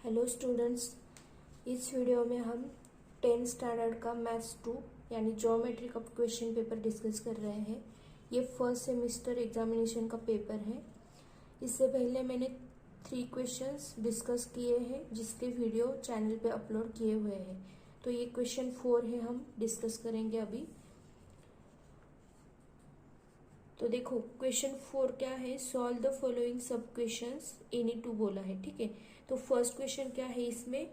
Hello students, इस video में हम 10th स्टैंडर्ड का मैथ्स 2 यानी ज्योमेट्री का क्वेश्चन पेपर डिस्कस कर रहे हैं। ये फर्स्ट सेमेस्टर एग्जामिनेशन का पेपर है। इससे पहले मैंने 3 क्वेश्चंस डिस्कस किए हैं जिसके वीडियो चैनल पे अपलोड किए हुए हैं। तो ये क्वेश्चन 4 है, हम डिस्कस करेंगे अभी। तो देखो क्वेश्चन 4 क्या है, सॉल्व द फॉलोइंग सब क्वेश्चंस एनी टू बोला है। ठीक है, तो फर्स्ट क्वेश्चन क्या है इसमें,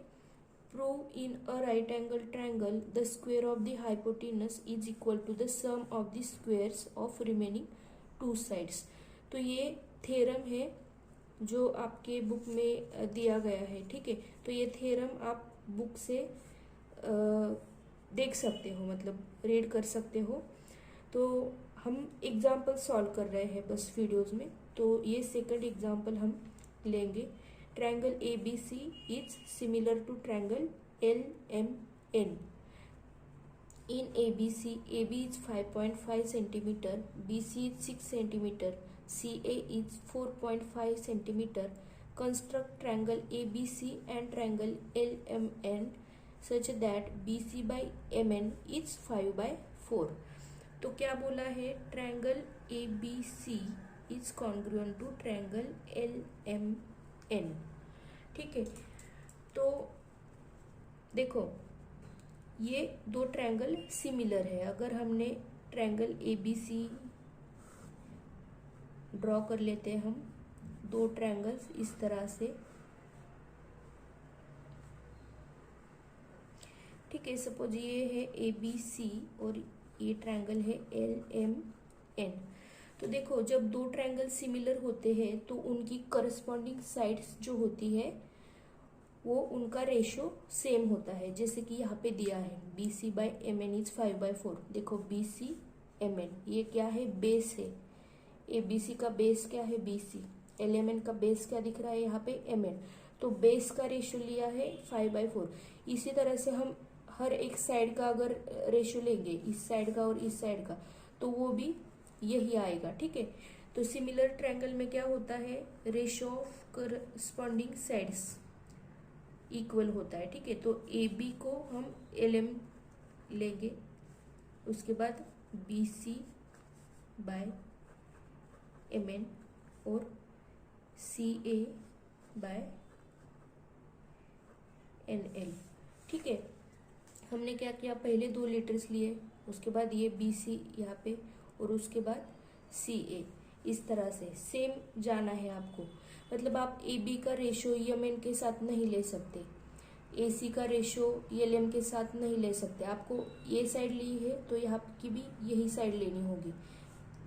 prove in a right angle triangle the square of the hypotenuse is equal to the sum of the squares of remaining 2 sides. तो ये थ्योरम है जो आपके बुक में दिया गया है। ठीक है, तो ये थ्योरम आप बुक से देख सकते हो, मतलब रीड कर सकते हो। तो हम एग्जाम्पल सॉल्व कर रहे हैं बस वीडियोज में। तो ये सेकंड एग्जाम्पल हम लेंगे। Triangle A B C is similar to triangle L M N. In A B is 5.5 centimetre, B C is 6 centimetre, C A is 4.5 centimetre. Construct triangle A B C and triangle L M N such that B C by M N is 5/4। तो क्या बोला है, triangle A B C is congruent to triangle L M N. ठीक है, तो देखो ये दो ट्रायंगल सिमिलर है। अगर हमने triangle A B C draw कर लेते हैं हम दो ट्रायंगल्स इस तरह से। ठीक है, सपोज ये है ए बी सी और ये ट्रायंगल है एल एम एन। तो देखो जब दो ट्रायंगल सिमिलर होते हैं तो उनकी करस्पॉन्डिंग साइड्स जो होती है वो उनका रेशो सेम होता है। जैसे कि यहाँ पे दिया है B C by M N is 5/4। देखो बी सी एम एन ये क्या है, बेस है। ए बी सी का बेस क्या है, B C. L M N का बेस क्या दिख रहा है यहाँ पे, एम एन। तो बेस का रेशो लिया है 5/4। इसी तरह से हम हर एक साइड का अगर रेशो लेंगे, इस साइड का और इस साइड का, तो वो भी यही आएगा। ठीक है, तो सिमिलर ट्रायंगल में क्या होता है, ratio of corresponding sides equal होता है। ठीक है, तो ए बी को हम एल एम लेंगे, उसके बाद B C by M N और C A by N L. ठीक है, हमने क्या किया, पहले 2 लेटर्स लिए, उसके बाद ये बी सी यहाँ पे और उसके बाद सी ए। इस तरह से सेम जाना है आपको। मतलब आप ए बी का रेशो एम एन के साथ नहीं ले सकते, ए सी का रेशो एल एम के साथ नहीं ले सकते। आपको ये साइड ली है तो यहाँ की भी यही साइड लेनी होगी,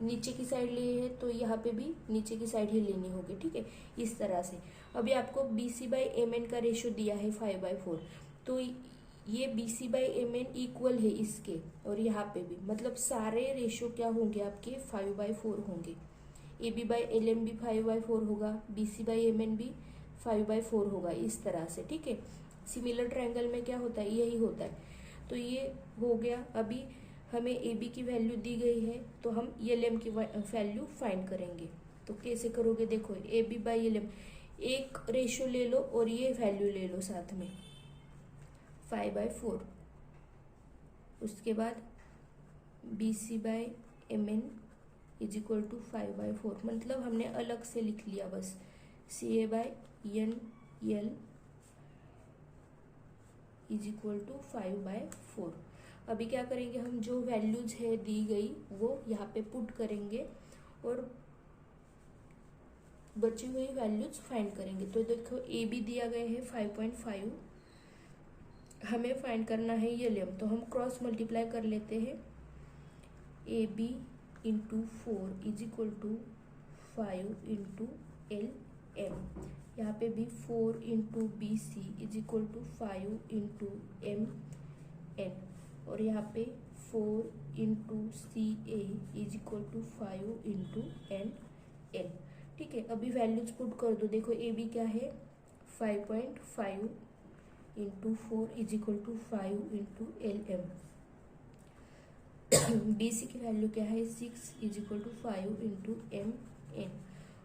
नीचे की साइड ली है तो यहाँ पे भी नीचे की साइड ही लेनी होगी। ठीक है, इस तरह से। अभी आपको B C by M N का रेशो दिया है 5/4, तो ये B C by M N equal है इसके, और यहाँ पे भी मतलब सारे रेशो क्या होंगे आपके 5/4 होंगे। A B by L M भी 5/4 होगा, B C by M N भी 5/4 होगा, इस तरह से। ठीक है, सिमिलर ट्रायंगल में क्या होता है, यही होता है। तो ये हो गया। अभी हमें ए बी की वैल्यू दी गई है तो हम एल एम की वैल्यू फाइंड करेंगे। तो कैसे करोगे, देखो A B by L M, एक रेशो ले लो और ये वैल्यू ले लो साथ में 5/4। उसके बाद B C by M N is equal to 5/4, मतलब हमने अलग से लिख लिया बस। C A by N L is equal to 5/4। अभी क्या करेंगे, हम जो वैल्यूज है दी गई वो यहाँ पे पुट करेंगे और बची हुई वैल्यूज फाइंड करेंगे। तो देखो ए बी दिया गया है 5.5, हमें फाइंड करना है एल एम। तो हम क्रॉस मल्टीप्लाई कर लेते हैं, A B into 4 is equal to 5 into L M. यहाँ पे भी 4 into B C is equal to 5 into M N, और यहाँ पे 4 into C A is equal to 5 into N N. ठीक है, अभी वैल्यूज पुट कर दो। देखो ए बी क्या है 5.5 into 4 is equal to 5 into L M. B C की वैल्यू क्या है 6 is equal to 5 into M N,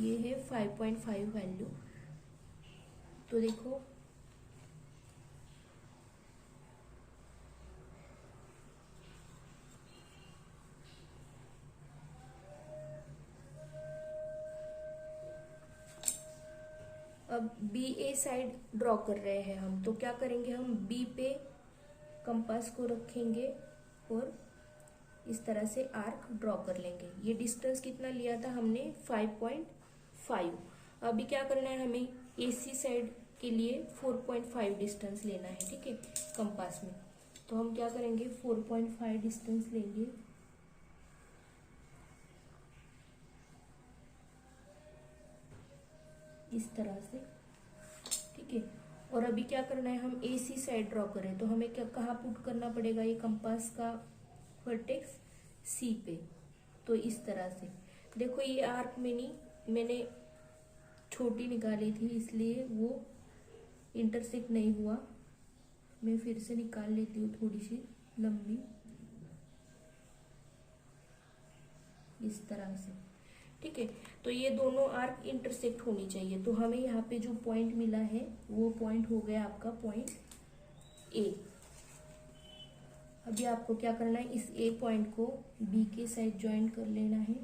ये है 5.5 वैल्यू। तो देखो अब बी ए साइड ड्रॉ कर रहे हैं हम, तो क्या करेंगे, हम बी पे कंपास को रखेंगे और इस तरह से आर्क ड्रॉ कर लेंगे। ये डिस्टेंस कितना लिया था हमने, 5.5। अभी क्या करना है, हमें एसी साइड के लिए 4.5 डिस्टेंस लेना है, ठीक है, कंपास में। तो हम क्या करेंगे, 4.5 डिस्टेंस लेंगे। इस तरह से, ठीक है। और अभी क्या करना है, हम एसी साइड ड्रॉ करें, तो हमें क्या कहाँ पुट करना पड़ेगा, ये कंपास का वर्टेक्स सी पे। तो इस तरह से देखो, ये आर्क मैंने छोटी निकाली थी, इसलिए वो इंटरसेक्ट नहीं हुआ। मैं फिर से निकाल लेती हूँ थोड़ी सी लंबी, इस तरह से, ठीक है। तो ये दोनों आर्क इंटरसेक्ट होनी चाहिए। तो हमें यहाँ पे जो पॉइंट मिला है वो पॉइंट हो गया आपका पॉइंट ए। अभी आपको क्या करना है, इस ए पॉइंट को बी के साथ ज्वाइन कर लेना है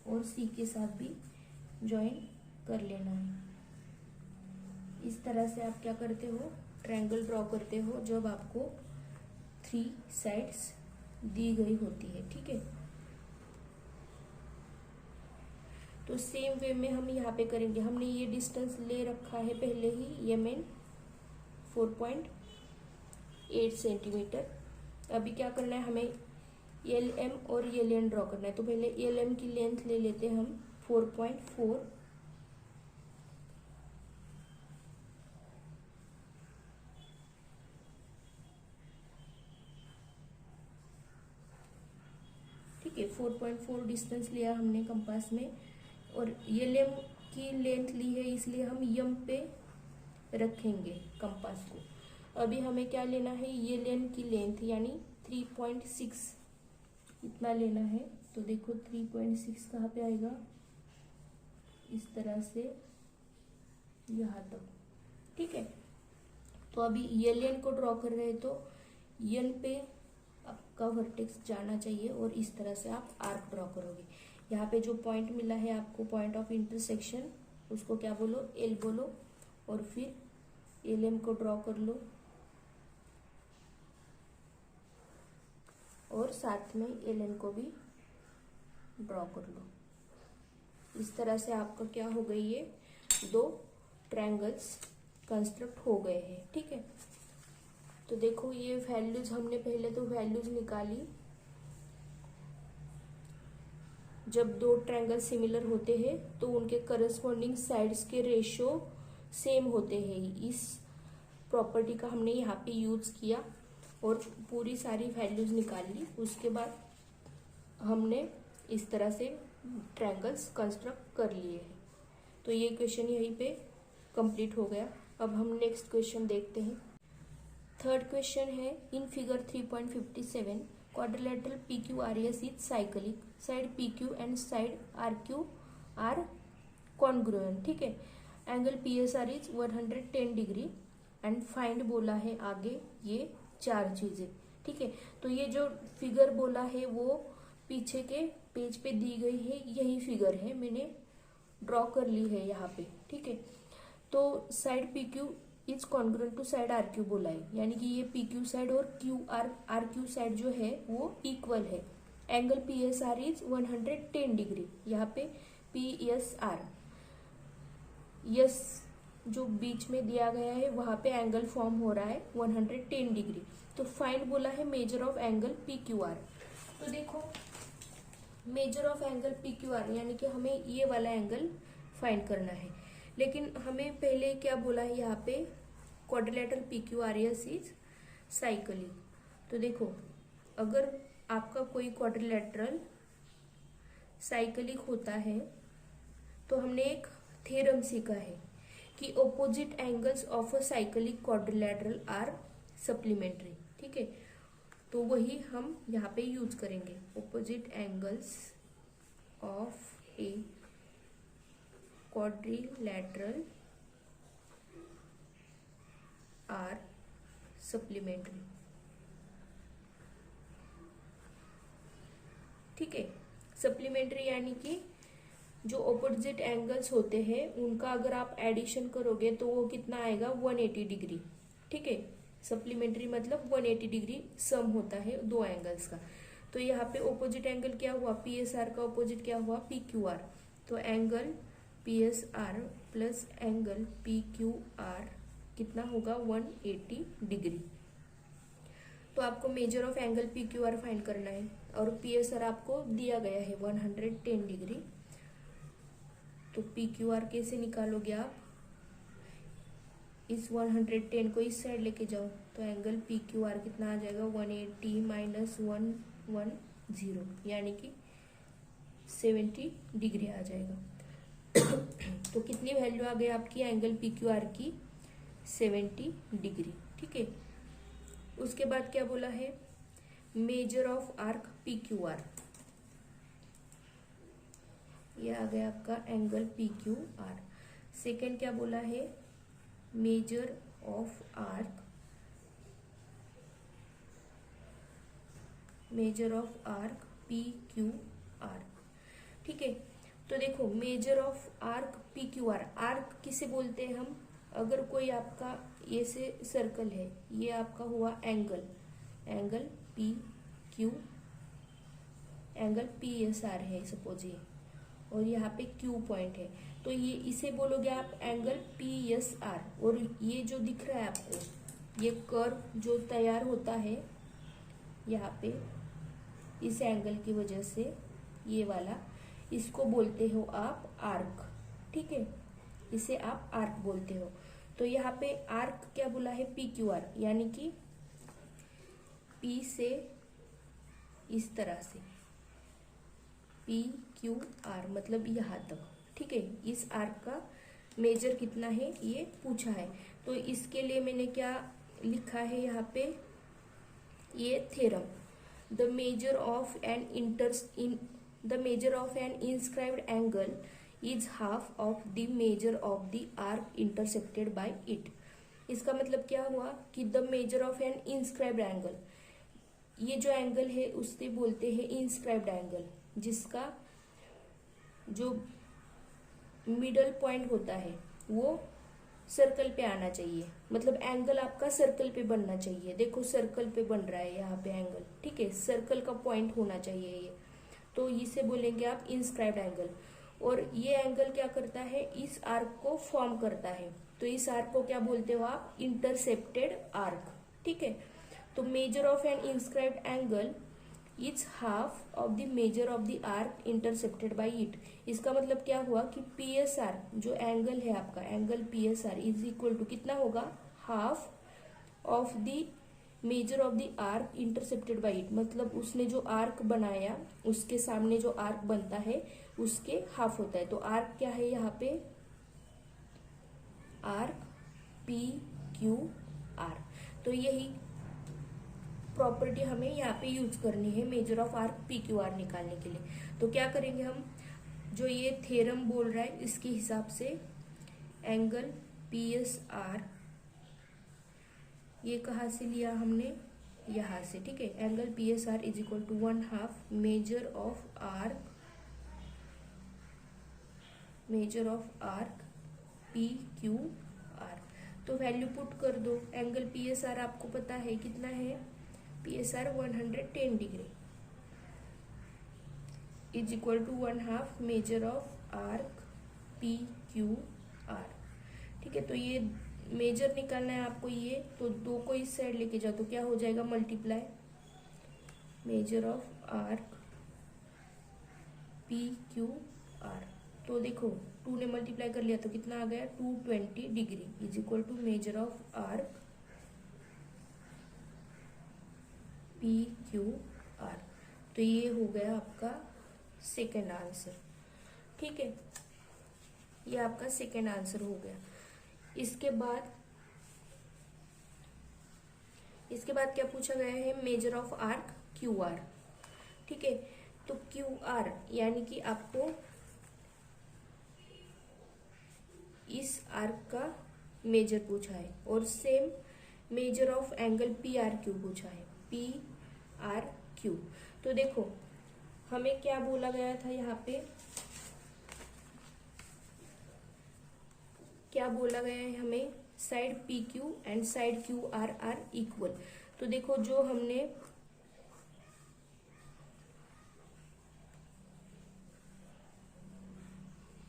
और सी के साथ भी ज्वाइन कर लेना है। इस तरह से आप क्या करते हो, ट्रायंगल ड्रॉ करते हो जब आपको 3 साइड्स दी गई होती है, ठीक है। तो सेम वे में हम यहाँ पे करेंगे। हमने ये डिस्टेंस ले रखा है पहले ही, ये मेन 4.8 सेंटीमीटर। अभी क्या करना है, हमें एल एम और एल एन ड्रॉ करना है। तो पहले एल एम की लेंथ ले लेते हैं हम 4.4, ठीक है। 4.4 डिस्टेंस लिया हमने कंपास में, और एल एम की लेंथ ली है इसलिए हम यम पे रखेंगे कंपास को। अभी हमें क्या लेना है, ये लेन की लेंथ यानी 3.6 इतना लेना है। तो देखो 3.6 कहाँ पे आएगा, इस तरह से यहाँ तक, ठीक है। तो अभी ये लेन को ड्रॉ कर रहे हैं, तो यन पे आपका वर्टेक्स जाना चाहिए और इस तरह से आप आर्क ड्रॉ करोगे। यहाँ पे जो पॉइंट मिला है आपको, पॉइंट ऑफ इंटरसेक्शन, उसको क्या बोलो, एल बोलो, और फिर एल एम को ड्रॉ कर लो और साथ में एल एन को भी ड्रॉ कर लो। इस तरह से आपका क्या हो गई, ये 2 ट्रायंगल्स कंस्ट्रक्ट हो गए हैं, ठीक है। तो देखो ये वैल्यूज हमने पहले तो वैल्यूज निकाली। जब 2 ट्रायंगल सिमिलर होते हैं तो उनके करस्पॉन्डिंग साइड्स के रेशियो सेम होते हैं। इस प्रॉपर्टी का हमने यहाँ पे यूज किया और पूरी सारी वैल्यूज निकाल ली। उसके बाद हमने इस तरह से ट्रायंगल्स कंस्ट्रक्ट कर लिए हैं। तो ये क्वेश्चन यहीं पे कंप्लीट हो गया। अब हम नेक्स्ट क्वेश्चन देखते हैं। थर्ड क्वेश्चन है, in figure 3.57 quadrilateral PQRS is cyclic, side PQ and side RQ are congruent, ठीक है। Angle PSR is 110 degree and find बोला है आगे ये 4 चीजें, ठीक है। तो ये जो फिगर बोला है वो पीछे के पेज पे दी गई है, यही फिगर है, मैंने ड्रॉ कर ली है यहाँ पे, ठीक है। तो side PQ is congruent to side RQ बोला है, यानी कि ये PQ साइड और RQ साइड जो है वो इक्वल है। एंगल PSR इज 110 डिग्री, यहाँ पे PSR यस जो बीच में दिया गया है वहां पे एंगल फॉर्म हो रहा है 110 डिग्री। तो फाइंड बोला है मेजर ऑफ एंगल PQR। तो देखो मेजर ऑफ एंगल PQR यानी कि हमें ये वाला एंगल फाइंड करना है, लेकिन हमें पहले क्या बोला है यहाँ पे, क्वाड्रिलेटरल PQRS इज साइक्लिक। तो देखो अगर आपका कोई क्वाड्रिलेटरल साइक्लिक होता है तो हमने एक थ्योरम सीखा है कि opposite angles of a cyclic quadrilateral are supplementary, ठीक है। तो वही हम यहाँ पे यूज करेंगे, opposite angles of a quadrilateral are supplementary. ठीक है, सप्लीमेंट्री यानी कि जो ऑपोजिट एंगल्स होते हैं उनका अगर आप एडिशन करोगे तो वो कितना आएगा, 180 डिग्री। ठीक है, सप्लीमेंट्री मतलब 180 डिग्री सम होता है दो एंगल्स का। तो यहाँ पे ऑपोजिट एंगल क्या हुआ, PSR का ऑपोजिट क्या हुआ, PQR। तो angle PSR plus angle PQR कितना होगा, 180 डिग्री। तो आपको major of angle PQR find करना है और PSR आपको दिया गया है 110 डिग्री। तो PQR कैसे निकालोगे आप, इस 110 को इस साइड लेके जाओ तो एंगल PQR कितना आ जाएगा, 180 माइनस 110 यानी कि 70 डिग्री आ जाएगा। तो कितनी वैल्यू आ गई आपकी एंगल PQR की, 70 डिग्री। ठीक है, उसके बाद क्या बोला है, मेजर ऑफ आर्क PQR, ये आ गया आपका एंगल PQR। सेकेंड क्या बोला है, मेजर ऑफ आर्क PQR। ठीक है, तो देखो major of arc PQR, arc किसे बोलते हैं हम, अगर कोई आपका ये से सर्कल है, ये आपका हुआ एंगल PQ, एंगल PSR है सपोज ये, और यहाँ पे Q पॉइंट है, तो ये इसे बोलोगे आप एंगल PSR। और ये जो दिख रहा है आपको, ये कर्व जो तैयार होता है यहाँ पे इस एंगल की वजह से, ये वाला, इसको बोलते हो आप आर्क। ठीक है, इसे आप आर्क बोलते हो। तो यहाँ पे आर्क क्या बोला है, PQR, यानी कि P से इस तरह से PQR मतलब यहाँ तक। ठीक है, इस आर्क का मेजर कितना है ये पूछा है। तो इसके लिए मैंने क्या लिखा है यहाँ पे, ये theorem, the measure of an inscribed angle is half of the measure of the arc intersected by it. इसका मतलब क्या हुआ कि the measure of an inscribed angle, ये जो एंगल है उससे बोलते हैं इंस्क्राइब्ड एंगल, जिसका जो मिडल पॉइंट होता है वो सर्कल पे आना चाहिए, मतलब एंगल आपका सर्कल पे बनना चाहिए। देखो सर्कल पे बन रहा है यहाँ पे एंगल। ठीक है, सर्कल का पॉइंट होना चाहिए ये, तो इसे बोलेंगे आप इंस्क्राइब्ड एंगल। और ये एंगल क्या करता है, इस आर्क को फॉर्म करता है, तो इस आर्क को क्या बोलते हो आप, इंटरसेप्टेड आर्क। ठीक है, तो measure of an inscribed angle is half of the measure of the arc intercepted by it. इसका मतलब क्या हुआ कि PSR जो एंगल है आपका, angle PSR is equal to कितना होगा, half of the measure of the arc intercepted by it, मतलब उसने जो आर्क बनाया उसके सामने जो आर्क बनता है उसके हाफ होता है। तो आर्क क्या है यहाँ पे, आर्क PQR। तो यही प्रॉपर्टी हमें यहाँ पे यूज करनी है मेजर ऑफ आर्क PQR निकालने के लिए। तो क्या करेंगे हम, जो ये थ्योरम बोल रहा है इसके हिसाब से एंगल PSR, ये कहाँ से लिया हमने, यहाँ से। ठीक है, angle PSR is equal to 1/2 measure of arc PQR। तो वैल्यू पुट कर दो, एंगल PSR आपको पता है कितना है, PSR 110 degree is equal to 1/2 measure of arc PQR। ठीक है, तो ये मेजर निकालना है आपको ये, तो दो को इस साइड लेके जाओ तो क्या हो जाएगा, multiply major of arc PQR। तो देखो 2 ने मल्टीप्लाई कर लिया तो कितना आ गया, 220 degree is equal to measure of arc PQR। तो ये हो गया आपका सेकेंड आंसर। ठीक है, ये आपका सेकेंड आंसर हो गया। इसके बाद क्या पूछा गया है, मेजर ऑफ आर्क QR। ठीक है, तो क्यू आर यानी कि आपको इस आर्क का मेजर पूछा है, और same major of angle P R Q पूछा है, पी आर क्यू। तो देखो हमें क्या बोला गया था, यहाँ पे क्या बोला गया है हमें, side P Q and side Q R are equal. तो देखो जो हमने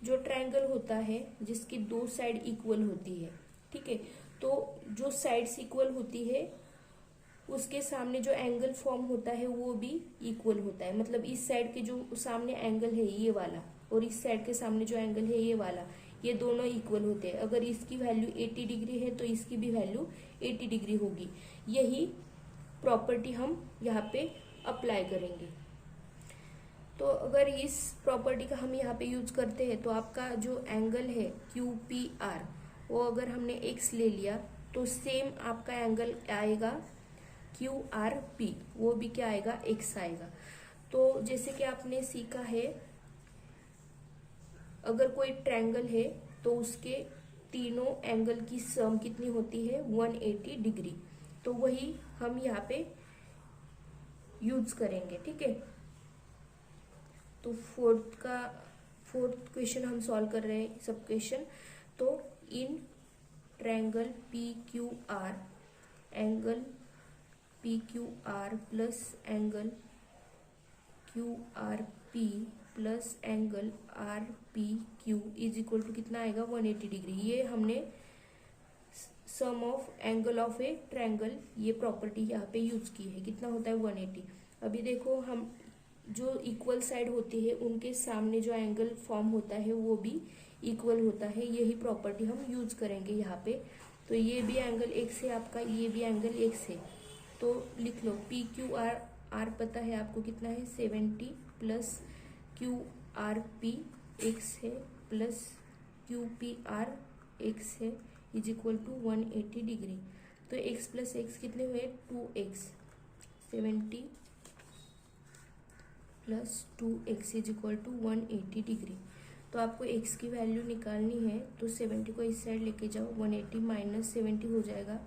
जो ट्रायंगल होता है जिसकी दो साइड इक्वल होती है, ठीक है, तो जो साइड्स इक्वल होती है उसके सामने जो एंगल फॉर्म होता है वो भी इक्वल होता है। मतलब इस साइड के जो सामने एंगल है ये वाला, और इस साइड के सामने जो एंगल है ये वाला, ये दोनों इक्वल होते हैं। अगर इसकी वैल्यू 80 डिग्री है तो इसकी भी वैल्यू 80 डिग्री होगी। यही प्रॉपर्टी हम यहाँ पे अप्लाई करेंगे। तो अगर इस प्रॉपर्टी का हम यहाँ पे यूज करते हैं तो आपका जो एंगल है क्यू पी आर, वो अगर हमने एक्स ले लिया तो सेम आपका एंगल आएगा क्यू आर पी, वो भी क्या आएगा, एक्स आएगा। तो जैसे कि आपने सीखा है, अगर कोई ट्रायंगल है तो उसके तीनों एंगल की सम कितनी होती है, 180 डिग्री। तो वही हम यहाँ पे यूज करेंगे, ठीक है। तो फोर्थ क्वेश्चन हम सॉल्व कर रहे हैं सब क्वेश्चन। तो in triangle P Q R, angle P Q R plus angle Q R P plus angle R P Q is equal to कितना आएगा, 180 डिग्री। ये हमने sum of angle of a triangle, ये प्रॉपर्टी यहाँ पे use की है। कितना होता है, 180। अभी देखो हम जो इक्वल साइड होती है उनके सामने जो एंगल फॉर्म होता है वो भी इक्वल होता है। यही प्रॉपर्टी हम यूज करेंगे यहाँ पे। तो ये भी एंगल एक्स है आपका, ये भी एंगल एक्स है। तो लिख लो पी क्यू आर, आर पता है आपको कितना है, 70 plus Q R P x है plus Q P R x है इज इक्वल टू 180 डिग्री। तो एक्स प्लस एक्स कितने हुए, 2x, 70 plus 2x is equal to 180 degree. तो आपको x की वैल्यू निकालनी है, तो 70 को इस साइड लेके जाओ, 180 माइनस 70 हो जाएगा,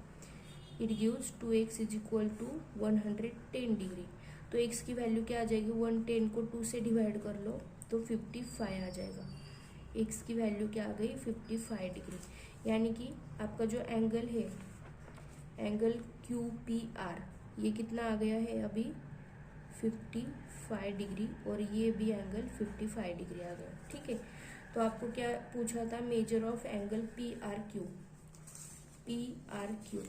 it gives 2x is equal to 110 degree. तो x की वैल्यू क्या आ जाएगी, 110 को 2 से डिवाइड कर लो तो 55 आ जाएगा। x की वैल्यू क्या आ गई, 55 डिग्री। यानी कि आपका जो एंगल है, एंगल क्यू पी आर, ये कितना आ गया है अभी, 55 डिग्री, और ये भी एंगल 55 डिग्री आ गया, ठीक है। तो आपको क्या पूछा था, measure of angle P R Q, P R Q,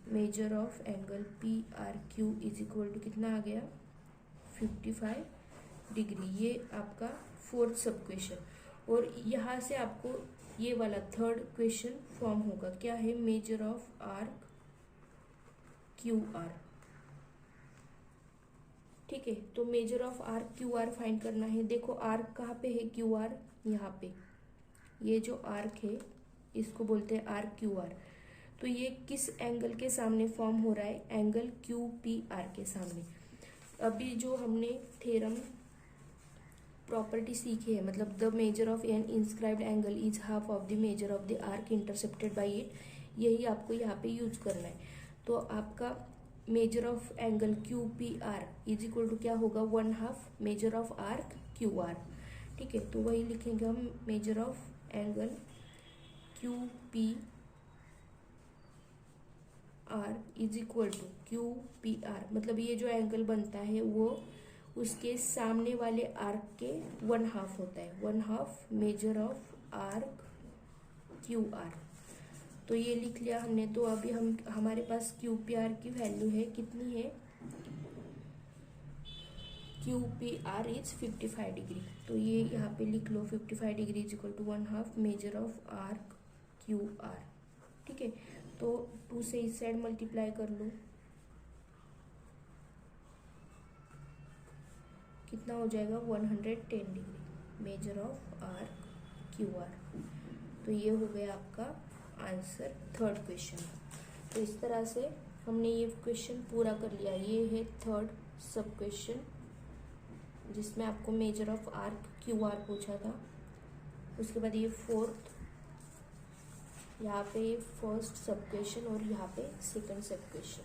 measure of angle P R Q is equal to कितना आ गया, 55 डिग्री। ये आपका फोर्थ सब क्वेश्चन। और यहाँ से आपको ये वाला थर्ड क्वेश्चन फॉर्म होगा, क्या है, major of arc Q R, ठीक है। तो measure of arc Q are find करना है। देखो आर्क कहाँ पे है, क्यू आर यहाँ पे, ये जो आर्क है इसको बोलते हैं आर्क क्यू आर। तो ये किस एंगल के सामने फॉर्म हो रहा है, एंगल क्यू पी आर के सामने। अभी जो हमने थ्योरम प्रॉपर्टी सीखी है, मतलब the measure of an inscribed angle is half of the measure of the arc intercepted by it, यही आपको यहाँ पे यूज करना है। तो आपका measure of angle Q P R is equal to क्या होगा, 1/2 measure of arc Q R, ठीक है। तो वही लिखेंगे हम, measure of angle Q P R is equal to Q P R, मतलब ये जो एंगल बनता है वो उसके सामने वाले आर्क के 1/2 होता है, 1/2 measure of arc Q R. तो ये लिख लिया हमने। तो अभी हम हमारे पास क्यू पी आर की वैल्यू है, कितनी है, Q P R is 55 degree. तो ये यहाँ पे लिख लो, 55 degree is equal to 1/2 measure of arc Q R, ठीक है। तो 2 से इस साइड मल्टीप्लाई कर लो, कितना हो जाएगा, 110 degree major of arc Q R. तो ये हो गया आपका आंसर थर्ड क्वेश्चन। तो इस तरह से हमने ये क्वेश्चन पूरा कर लिया। ये है थर्ड सब क्वेश्चन। जिसमें आपको major of arc Q are पूछा था। उसके बाद ये फोर्थ, यहाँ पे फर्स्ट सब क्वेश्चन और यहाँ पे सेकंड सब क्वेश्चन।